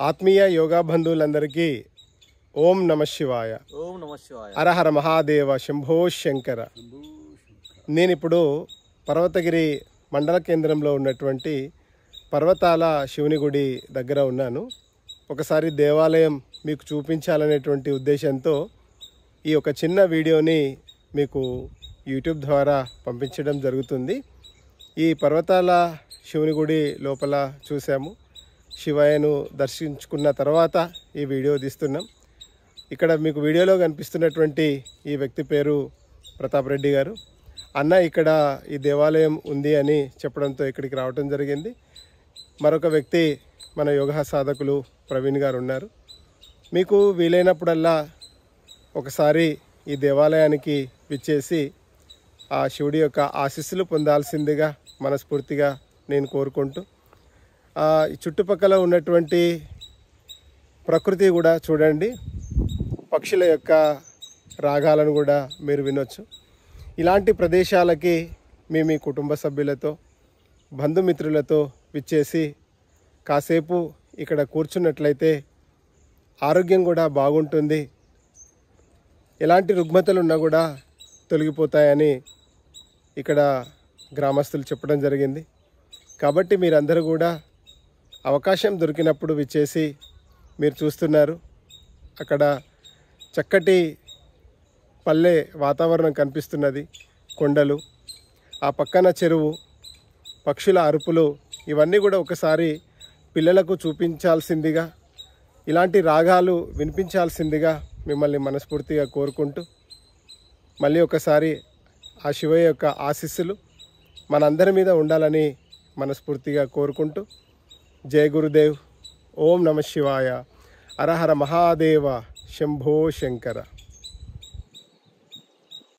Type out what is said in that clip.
ఆత్మీయ యోగా బంధువులందరికీ ఓం నమ శివాయ. ఓం నమ శివాయ. హరహర మహాదేవ శంభో శంకర. నేను ఇప్పుడు పర్వతగిరి మండల కేంద్రంలో ఉన్నటువంటి పర్వతాల శివుని గుడి దగ్గర ఉన్నాను. ఒకసారి దేవాలయం మీకు చూపించాలనేటువంటి ఉద్దేశంతో ఈ ఒక చిన్న వీడియోని మీకు యూట్యూబ్ ద్వారా పంపించడం జరుగుతుంది. ఈ పర్వతాల శివుని గుడి లోపల చూసాము. శివయ్యను దర్శించుకున్న తర్వాత ఈ వీడియో తీస్తున్నాం. ఇక్కడ మీకు వీడియోలో కనిపిస్తున్నటువంటి ఈ వ్యక్తి పేరు ప్రతాప్ రెడ్డి గారు. అన్న ఇక్కడ ఈ దేవాలయం ఉంది అని చెప్పడంతో ఇక్కడికి రావడం జరిగింది. మరొక వ్యక్తి మన యోగా సాధకులు ప్రవీణ్ గారు ఉన్నారు. మీకు వీలైనప్పుడల్లా ఒకసారి ఈ దేవాలయానికి విచ్చేసి ఆ శివుడి యొక్క ఆశీస్సులు పొందాల్సిందిగా మనస్ఫూర్తిగా నేను కోరుకుంటూ ఈ చుట్టుపక్కల ఉన్నటువంటి ప్రకృతి కూడా చూడండి. పక్షుల యొక్క రాగాలను కూడా మీరు వినొచ్చు. ఇలాంటి ప్రదేశాలకి మీ కుటుంబ సభ్యులతో బంధుమిత్రులతో విచ్చేసి కాసేపు ఇక్కడ కూర్చున్నట్లయితే ఆరోగ్యం కూడా బాగుంటుంది. ఎలాంటి రుగ్మతలు ఉన్నా కూడా తొలగిపోతాయని ఇక్కడ గ్రామస్తులు చెప్పడం జరిగింది. కాబట్టి మీరందరూ కూడా అవకాశం దొరికినప్పుడు విచ్చేసి మీరు చూస్తున్నారు అక్కడ చక్కటి పల్లె వాతావరణం కనిపిస్తున్నది. కొండలు, ఆ పక్కన చెరువు, పక్షుల అరుపులు ఇవన్నీ కూడా ఒకసారి పిల్లలకు చూపించాల్సిందిగా, ఇలాంటి రాగాలు వినిపించాల్సిందిగా మిమ్మల్ని మనస్ఫూర్తిగా కోరుకుంటూ మళ్ళీ ఒకసారి ఆ శివయ్య యొక్క ఆశీస్సులు మనందరి మీద ఉండాలని మనస్ఫూర్తిగా కోరుకుంటూ జయ గురుదేవ్. ఓం నమ శివాయ. హరహర మహాదేవ శంభో శంకర.